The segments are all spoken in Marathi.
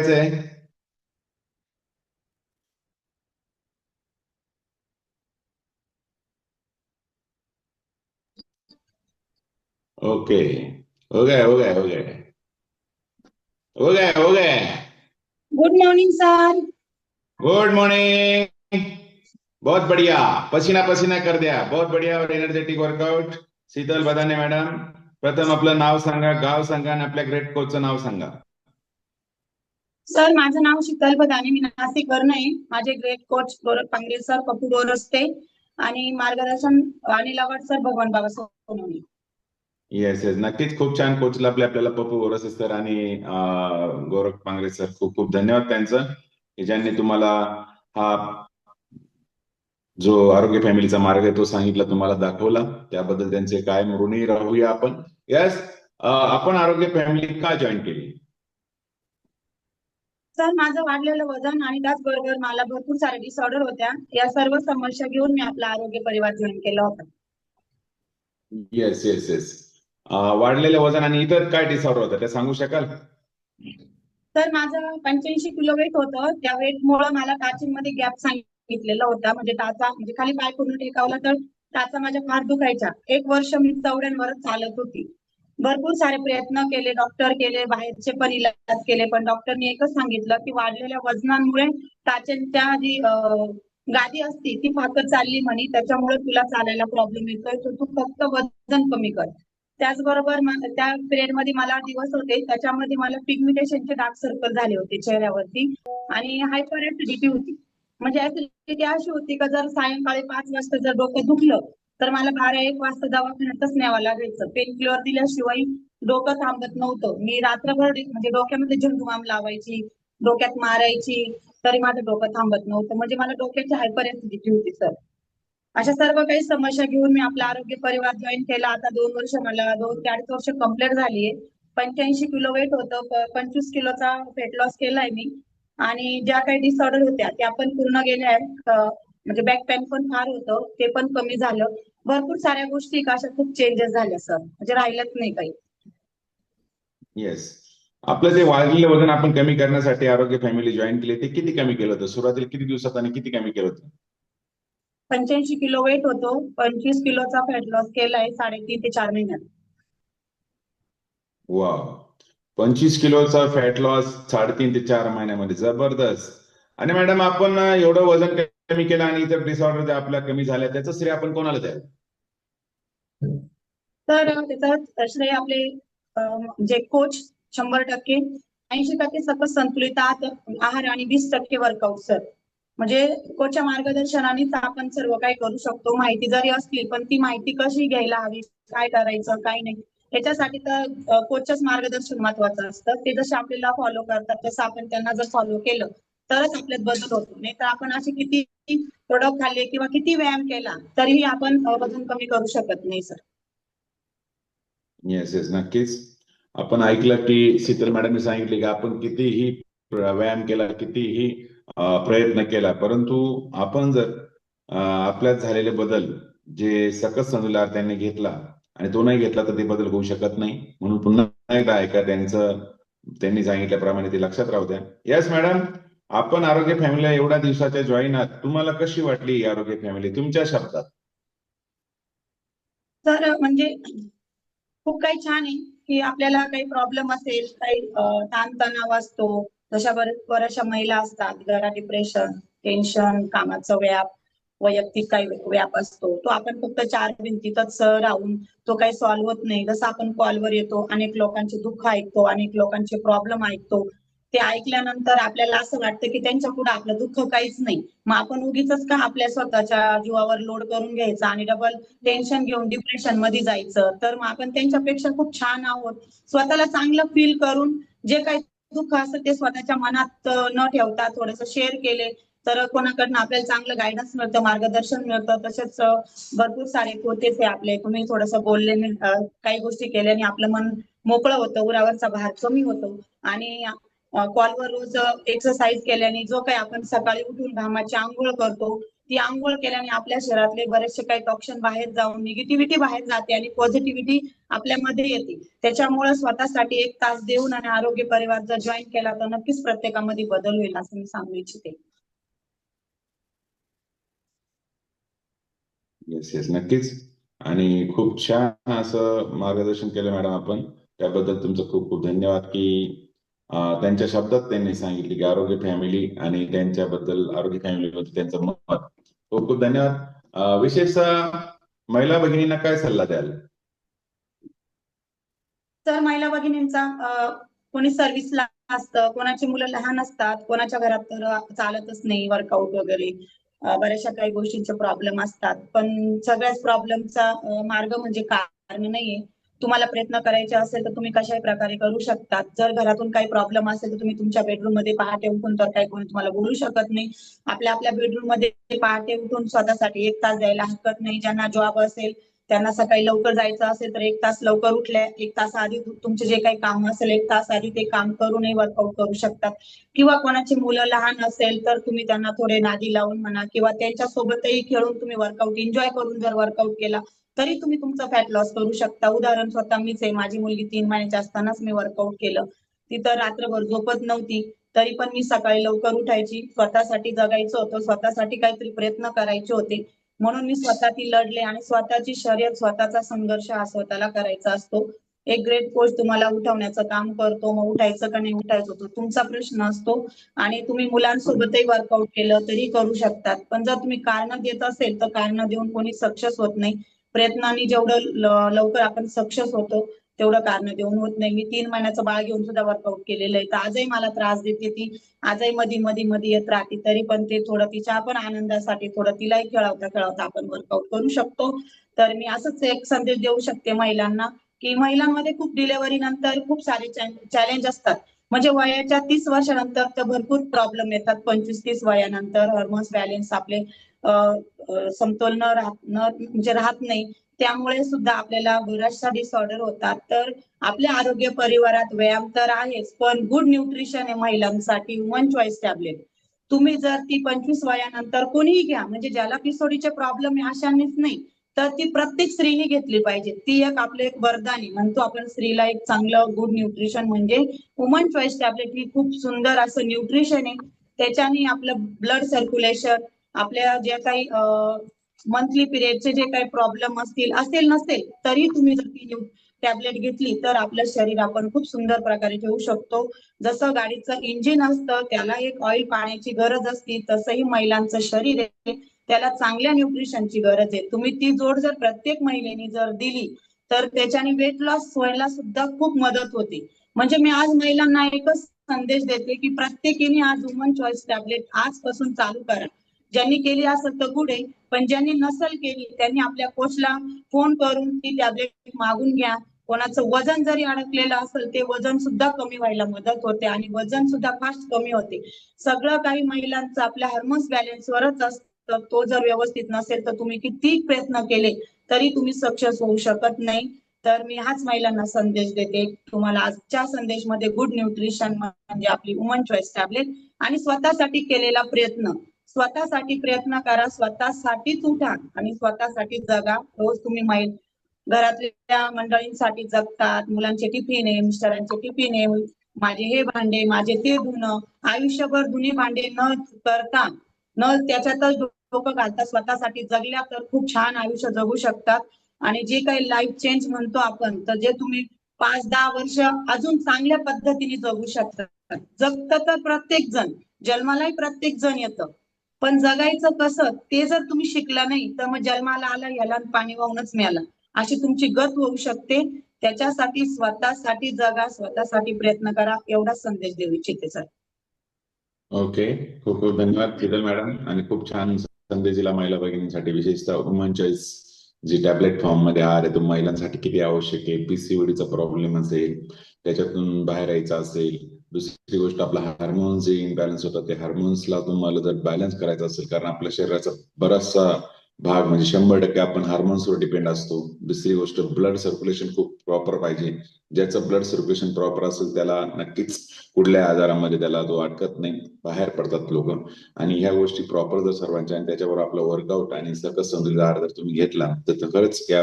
करायचंय? ओके, हो गया हो गया हो गया हो गया हो गया। Good morning sir. Good morning. बहुत बढ़िया, पसीना पसीना कर दिया, बहुत बढ़िया और energetic workout. Sheetal Badane madam, प्रथम आपलं नाव सांगा, गाव सांगा आणि आपल्या ग्रेट कोचचं नाव सांगा. सर माझं नाव शीतल बदाने, मी नाशिकवरून आहे. माझे ग्रेट कोच गौरव पांगरे सर, पप्पू गोरस्ते आणि मार्गदर्शन अनिल आवड सर, भगवान बाबा सोनवणे. येस येस, नक्कीच खूप छान कोच लाभले आपल्याला पप्पू बोरसे सर आणि गौरव पांगरे सर. खूप खूप धन्यवाद त्यांचं की ज्यांनी तुम्हाला हा जो आरोग्य फॅमिलीचा मार्ग आहे तो सांगितला, तुम्हाला दाखवला. त्याबद्दल त्यांचे कायम ऋणी राहूया आपण. यस, आपण आरोग्य फॅमिली का जॉईन केली? सर माझं वाढलेलं वजन आणि त्याचबरोबर मला भरपूर सारे डिसऑर्डर होत्या. या सर्व समस्या घेऊन मी आपला आरोग्य परिवार जॉईन केला होता. येस येस येस, वाढलेलं वजन आणि इतर काय डिसऑर्डर होतं ते सांगू शकाल? तर माझं 85 किलो वेट होतं. त्या वेटमुळे मला टाचीमध्ये गॅप सांगितलेला होता. म्हणजे टाचा म्हणजे खाली पाय पूर्ण टेकावला तर टाचा माझ्या फार दुखायच्या. 1 वर्ष मी चवड्यांवरच चालत होती. भरपूर सारे प्रयत्न केले, डॉक्टर केले, बाहेरचे पण इलाज केले, पण डॉक्टरनी एकच सांगितलं की वाढलेल्या वजनामुळे टाचेच्या जी गादी असती ती फाकत चालली म्हणे, त्याच्यामुळे तुला चालायला प्रॉब्लेम येतोय, तर तू फक्त वजन कमी कर. त्याचबरोबर त्या पिरियड मध्ये मला दिवस होते, त्याच्यामध्ये मला पिगमिटेशनचे डार्क सर्कल झाले होते चेहऱ्यावरती आणि हायपर ऍसिडिटी होती. म्हणजे ऍसिडिटी अशी होती का जर सायंकाळी 5 वाजता जर डोकं दुखलं तर मला 12-1 वाजता दवाखान्यातच न्यावं लागायचं. पेन किलर दिल्याशिवाय डोकं थांबत नव्हतं. मी रात्रभर म्हणजे डोक्यामध्ये झेंडू बाम लावायची, डोक्यात मारायची, तरी माझं डोकं थांबत नव्हतं. म्हणजे मला डोक्याची हायपर ऍसिडिटी होती सर. अशा सर्व काही समस्या घेऊन मी आपला आरोग्य परिवार जॉईन केला. आता 2 वर्ष, मला 2 ते 2.5 वर्ष कंप्लीट झालीये. 85 किलो वेट होतं, 25 किलोचा वेट लॉस केलाय मी आणि ज्या काही डिसऑर्डर होत्या त्या पण पूर्ण गेल्या आहेत. म्हणजे बॅक पेन पण फार होतं, ते पण कमी झालं. भरपूर साऱ्या गोष्टी अशा खूप चेंजेस झाल्या सर, म्हणजे राहिलंच नाही काही. येस, आपलं जे वाढलेलं वजन आपण कमी करण्यासाठी आरोग्य फॅमिली जॉईन केली, ते किती कमी केलं होतं? सुरुवातीला किती दिवसात आणि किती कमी केलं होतं? 85 किलो वेट होतो, 25 किलोचा फॅट लॉस केलाय 3.5 ते 4 महिन्यात. वा, 25 किलोचा फॅट लॉस 3.5 ते 4 महिन्यामध्ये, जबरदस्त. आणि मॅडम, आपण एवढं वजन कमी केलं आणि इतर डिसऑर्डर ज्या आपल्या कमी झाल्या, त्याचं श्रेय आपण कोणाला द्याल? तर त्याचं श्रेय आपले जे कोच 100%, 80% सकस संतुलित आहार आणि 20% वर्कआउट सर. म्हणजे कोचच्या मार्गदर्शनानेच आपण सर्व काही करू शकतो. माहिती जरी असली पण ती माहिती कशी घ्यायला हवी, काय करायचं काय नाही, याच्यासाठी तर कोचच मार्गदर्शन महत्वाचं असतं. ते जसे आपल्याला फॉलो करतात तसं आपण त्यांना जर फॉलो केलं तरच आपल्यात बदल होतो. नाही तर आपण असे किती प्रोडक्ट खाल्ले किंवा किती व्यायाम केला तरीही आपण वजन कमी करू शकत नाही सर. येस येस, नक्कीच. आपण ऐकलं की शीतल मॅडमने सांगितले की आपण कितीही व्यायाम केला, कितीही प्रयत्न केला, परंतु आपण जर आपल्यात झालेले बदल जे सकस संतुलन त्यांनी घेतला आणि तो नाही घेतला तर ते बदल होऊ शकत नाही. म्हणून पुन्हा एकदा ऐका त्यांनी सांगितल्याप्रमाणे ते लक्षात राहू द्या. येस मॅडम, आपण आरोग्य फॅमिलीला एवढ्या दिवसाच्या जॉईन आहात, तुम्हाला कशी वाटली ही आरोग्य फॅमिली तुमच्या शब्दात? तर म्हणजे खूप काही छान आहे की आपल्याला काही प्रॉब्लेम असेल, काही ताणतणाव असतो, जशा बऱ्याचशा महिला असतात घरात, डिप्रेशन, टेन्शन, कामाचा व्याप, वैयक्तिक काही व्याप असतो, तो आपण फक्त 4 भिंतीतच राहून तो काही सॉल्व्ह होत नाही. जसं आपण कॉलवर येतो, अनेक लोकांचे दुःख ऐकतो, अनेक लोकांचे प्रॉब्लेम ऐकतो, ते ऐकल्यानंतर आपल्याला असं वाटतं की त्यांच्या पुढे आपलं दुःख काहीच नाही. मग आपण उगीच का आपल्या स्वतःच्या जीवावर लोड करून घ्यायचा आणि डबल टेन्शन घेऊन डिप्रेशन मध्ये जायचं. तर मग आपण त्यांच्यापेक्षा खूप छान आहोत. स्वतःला चांगलं फील करून जे काही दुःख असतं ते स्वतःच्या मनात न ठेवता थोडंसं शेअर केले तर कोणाकडनं आपल्याला चांगलं गायडन्स मिळतं, मार्गदर्शन मिळतं. तसेच भरपूर सारे कोचेस आहे आपले, तुम्ही थोडंसं बोलल्याने काही गोष्टी केल्याने आपलं मन मोकळं होतं, उरावरचा भार कमी होतो आणि कॉलवर रोज एक्सरसाइज केल्याने जो काही आपण सकाळी उठून घामाची आंघोळ करतो ती आंघोळ केल्याने आपल्या शरीरातले बरेचसे काही टॉक्सिन बाहेर जाऊन निगेटिव्हिटी बाहेर जाते आणि पॉझिटिव्हिटी आपल्यामध्ये येते. त्याच्यामुळे स्वतःसाठी 1 तास देऊन आणि आरोग्य परिवार जर जॉईन केला तर नक्कीच प्रत्येकामध्ये बदल होईल असं मी सांगू इच्छिते. येस येस, नक्कीच. आणि खूप छान असं मार्गदर्शन केलं मॅडम आपण. त्याबद्दल तुमचं खूप खूप धन्यवाद की त्यांच्या शब्दात त्यांनी सांगितले की आरोग्य फॅमिली आणि त्यांच्याबद्दल, आरोग्य फॅमिलीबद्दल त्यांचं मत. खूप खूप धन्यवाद. विशेषतः महिला भगिनींना काय सल्ला द्याल? तर महिला भगिनींचा कोणी सर्व्हिसला असतं, कोणाची मुलं लहान असतात, कोणाच्या घरात तर चालतच नाही वर्कआउट वगैरे, बऱ्याचशा काही गोष्टींचे प्रॉब्लेम असतात. पण सगळ्याच प्रॉब्लेमचा मार्ग म्हणजे कारण नाहीये. तुम्हाला प्रयत्न करायचे असेल तर तुम्ही कशाही प्रकारे करू शकतात. जर घरातून काही प्रॉब्लेम असेल तर तुम्ही तुमच्या बेडरूम मध्ये पहाटे उठून, तर काही कोणी तुम्हाला बोलू शकत नाही. आपल्या आपल्या बेडरूम मध्ये पहाटे उठून स्वतःसाठी 1 तास द्यायला हरकत नाही. ज्यांना जॉब असेल त्यांना सकाळी लवकर जायचं असेल तर 1 तास लवकर उठल्या 1 तास आधी तुमचे जे काही काम असेल 1 तास आधी ते काम करूनही वर्कआउट करू शकतात. किंवा कोणाची मुलं लहान असेल तर तुम्ही त्यांना थोडे नादी लावून म्हणा किंवा त्यांच्या सोबतही खेळून तुम्ही वर्कआउट एन्जॉय करून जर वर्कआउट केला तरी तुम्ही तुमचा फॅट लॉस करू शकता. उदाहरण स्वतः मीच आहे. माझी मुलगी 3 महिन्याची असतानाच मी वर्कआउट केलं. ती तर रात्रभर झोपत नव्हती, तरी पण मी सकाळी लवकर उठायची. स्वतःसाठी जगायचं होतं, स्वतःसाठी काहीतरी प्रयत्न करायचे होते. म्हणून मी स्वतः ती लढले आणि स्वतःची शर्यत, स्वतःचा संघर्ष हा स्वतःला करायचा असतो. एक ग्रेट कोच तुम्हाला उठवण्याचं काम करतो, मग उठायचं का नाही उठायचं तो तुमचा प्रश्न असतो. आणि तुम्ही मुलांसोबतही वर्कआउट केलं तरी करू शकतात. पण जर तुम्ही कारण देत असेल तर कारण देऊन कोणी सक्सेस होत नाही. प्रयत्नाने जेवढं लवकर आपण सक्सेस होतो तेवढं कारण देऊन होत नाही. मी 3 महिन्याचं बाळ घेऊन सुद्धा वर्कआउट केलेलं आहे. तर आजही मला त्रास देते ती, आजही मध्ये येत राहते. तरी पण ते थोडं तिच्या पण आनंदासाठी थोडं तिलाही खेळवता खेळवता आपण वर्कआउट करू शकतो. तर मी असंच एक संदेश देऊ शकते महिलांना की महिलांमध्ये खूप डिलिव्हरी नंतर खूप सारे चॅलेंज असतात. म्हणजे वयाच्या 30 वर्षानंतर तर भरपूर प्रॉब्लेम येतात. 25-30 वयानंतर हार्मोन्स बॅलन्स आपले समतोल म्हणजे राहत नाही. त्यामुळे सुद्धा आपल्याला बऱ्याचशा डिसऑर्डर होतात. तर आपल्या आरोग्य परिवारात व्यायाम तर आहेच, पण गुड न्यूट्रिशन आहे महिलांसाठी. वुमन चॉईस टॅबलेट तुम्ही जर ती 25 वयानंतर कोणीही घ्या, म्हणजे ज्याला पिसोडीचे प्रॉब्लेम आहे अशांनीच नाही, तर ती प्रत्येक स्त्रीने घेतली पाहिजे. ती एक आपलं एक वरदान आहे. म्हणतो आपण स्त्रीला एक चांगलं गुड न्यूट्रिशन म्हणजे वुमन चॉईस टॅबलेट ही खूप सुंदर असं न्यूट्रिशन आहे. त्याच्याने आपलं ब्लड सर्क्युलेशन, आपल्या ज्या काही मंथली पिरियडचे जे काही प्रॉब्लेम असेल नसेल तरी तुम्ही जर ती टॅबलेट घेतली तर आपलं शरीर आपण खूप सुंदर प्रकारे ठेवू शकतो. जसं गाडीचं इंजिन असतं त्याला एक ऑइल पाण्याची गरज असते, तसंही महिलांचं शरीर आहे त्याला चांगल्या न्यूट्रिशनची गरज आहे. तुम्ही ती जोड जर प्रत्येक महिलेने जर दिली तर त्याच्याने वेट लॉस व्हायला सुद्धा खूप मदत होते. म्हणजे मी आज महिलांना एकच संदेश देते की प्रत्येकीने आज वुमन चॉईस टॅबलेट आजपासून चालू करा. ज्यांनी केली असेल तर गुड आहे, पण ज्यांनी नसेल केली त्यांनी आपल्या कोचला फोन करून ती टॅबलेट मागून घ्या. कोणाचं वजन जरी अडकलेलं असेल ते वजन सुद्धा कमी व्हायला मदत होते आणि वजन सुद्धा फास्ट कमी होते. सगळं काही महिलांचं आपल्या हार्मोन्स बॅलन्सवरच असतं. तो जर व्यवस्थित नसेल तर तुम्ही किती प्रयत्न केले तरी तुम्ही सक्सेस होऊ शकत नाही. तर मी हाच महिलांना संदेश देते. तुम्हाला आजच्या संदेशमध्ये गुड न्यूट्रिशन म्हणजे आपली वुमन चॉईस टॅबलेट आणि स्वतःसाठी केलेला प्रयत्न. स्वतःसाठी प्रयत्न करा, स्वतःसाठीच उठा आणि स्वतःसाठी जगा. रोज तुम्ही घरातल्या मंडळींसाठी जगतात, मुलांचे टिफिन आहे, मिस्टरांचे टिफिन आहे, माझे हे भांडे, माझे ते धुणं, आयुष्यभर धुणी भांडे न करता न त्याच्यातच डोकं घालता स्वतःसाठी जगल्या तर खूप छान आयुष्य जगू शकतात. आणि जे काही लाईफ चेंज म्हणतो आपण तर जे तुम्ही 5-10 वर्ष अजून चांगल्या पद्धतीने जगू शकतात. जगतं तर प्रत्येक जण, जन्मालाही प्रत्येक जण येतं, पण जगायचं कसं ते जर तुम्ही शिकला नाही तर मग जन्माला आला याला पाणी वाहूनच मिळाला अशी तुमची गत होऊ शकते. त्याच्यासाठी स्वतःसाठी जगा, स्वतःसाठी प्रयत्न करा, एवढा संदेश देऊ इच्छिते सर. ओके, खूप खूप धन्यवाद शीतल मॅडम. आणि खूप छान संदेश दिला महिला भगिनींसाठी, विशेषतः वुमन चॉईस जी टॅबलेट फॉर्म मध्ये आहार आहे तो महिलांसाठी किती आवश्यक आहे. पीसीओडीचा प्रॉब्लेम असेल त्याच्यातून बाहेर यायचा असेल, दुसरी गोष्ट आपला हार्मोन्स जे इम्बॅलन्स होतात ते हार्मोन्सला तुम्हाला जर बॅलन्स करायचं असेल, कारण आपल्या शरीराचा बराचसा भाग म्हणजे 100% आपण हार्मोन्सवर डिपेंड असतो. दुसरी गोष्ट ब्लड सर्क्युलेशन खूप प्रॉपर पाहिजे. ज्याचं ब्लड सर्क्युलेशन प्रॉपर असेल त्याला नक्कीच कुठल्या आजारामध्ये त्याला तो अडकत नाही, बाहेर पडतात लोक. आणि ह्या गोष्टी प्रॉपर जर सर्वांच्या आणि त्याच्यावर आपलं वर्कआउट आणि सकस संतुलित आहार जर तुम्ही घेतला तर खरंच या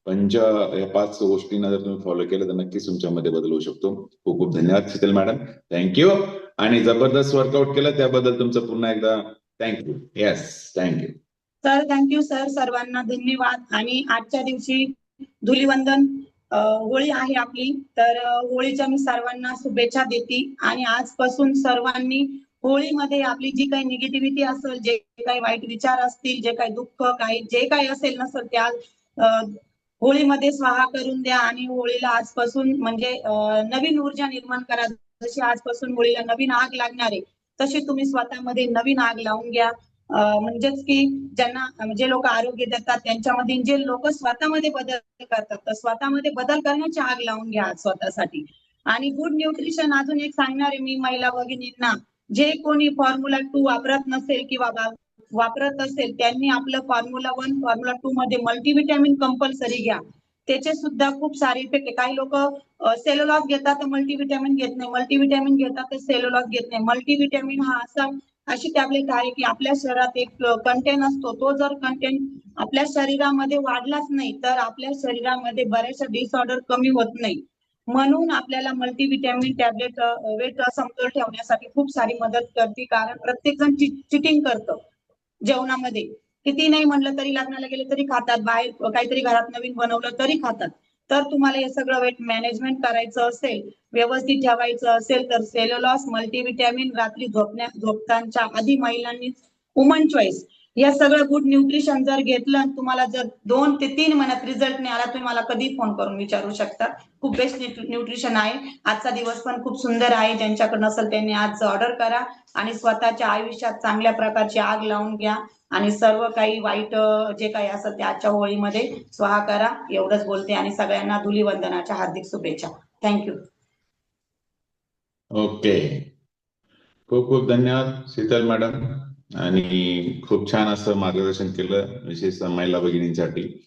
पंच या 5 गोष्टींना जर तुम्ही फॉलो केलं तर नक्कीच तुमच्यामध्ये बदल होऊ शकतो. खूप खूप धन्यवाद शीतल मॅडम, थँक्यू. आणि जबरदस्त वर्कआउट केलं त्याबद्दल तुमचं पुन्हा एकदा thank you. Yes, thank you. Sir thank you sir, सर्वांना धन्यवाद. आणि आजच्या दिवशी धुलिवंदन होळी आहे आपली, तर होळीच्या मी सर्वांना शुभेच्छा देते. आणि आजपासून सर्वांनी होळीमध्ये आपली जी काही निगेटिव्हिटी असेल, जे काही वाईट विचार असतील, जे काही दुःख काही जे काही असेल नसेल त्या होळीमध्ये स्वाहा करून द्या. आणि होळीला आजपासून म्हणजे नवीन ऊर्जा निर्माण करा. जशी आजपासून होळीला नवीन आग लागणार आहे तशी तुम्ही स्वतःमध्ये नवीन आग लावून घ्या. म्हणजेच की ज्यांना जे लोक आरोग्य देतात त्यांच्यामध्ये जे लोक स्वतःमध्ये बदल करतात तर स्वतःमध्ये बदल करण्याची आग लावून घ्या स्वतःसाठी. आणि गुड न्यूट्रिशन अजून एक सांगणार आहे मी महिला भगिनींना, जे कोणी फॉर्म्युला 2 वापरत नसेल किंवा वापरत असेल त्यांनी आपलं फॉर्म्युला 1 फॉर्म्युला 2 मध्ये मल्टीव्हिटॅमिन कंपल्सरी घ्या. त्याचे सुद्धा खूप सारे इफेक्ट आहे. काही लोक सेल्युलॉज घेतात तर मल्टीव्हिटॅमिन घेत नाही, मल्टीव्हिटॅमिन घेतात तर सेल्युलॉज घेत नाही. मल्टीव्हिटॅमिन हा अशी टॅबलेट आहे की आपल्या शरीरात एक कंटेन असतो, तो जर कंटेन आपल्या शरीरामध्ये वाढलाच नाही तर आपल्या शरीरामध्ये बरेचसे डिसऑर्डर कमी होत नाही. म्हणून आपल्याला मल्टीव्हिटॅमिन टॅबलेट वेट समतोल ठेवण्यासाठी खूप सारी मदत करते. कारण प्रत्येक जण चिटिंग करतं जेवणामध्ये. किती नाही म्हणलं तरी लग्नाला गेले तरी खातात, बाहेर काहीतरी घरात नवीन बनवलं तरी खातात. तर तुम्हाला हे सगळं वेट मॅनेजमेंट करायचं असेल, व्यवस्थित ठेवायचं असेल तर सेल्युलॉस मल्टीव्हिटॅमिन रात्री झोपताच्या आधी महिलांनी वुमन चॉईस या सगळं गुड न्यूट्रिशन जर घेतलं आणि तुम्हाला जर 2 ते 3 महिन्यात रिझल्ट नाही आला तुम्ही मला कधी फोन करून विचारू शकता. खूप बेस्ट न्यूट्रिशन आहे. आजचा दिवस पण खूप सुंदर आहे. ज्यांच्याकडे नसेल त्यांनी आज ऑर्डर करा आणि स्वतःच्या आयुष्यात चांगल्या प्रकारची आग लावून घ्या. आणि सर्व काही वाईट जे काही असेल ते आजच्या होळीमध्ये स्वाहा करा. एवढंच बोलते आणि सगळ्यांना धुलिवंदनाच्या हार्दिक शुभेच्छा. थँक्यू. ओके, खूप खूप धन्यवाद शीतल मॅडम. आणि खूप छान असं मार्गदर्शन केलं विशेषतः महिला भगिनींसाठी.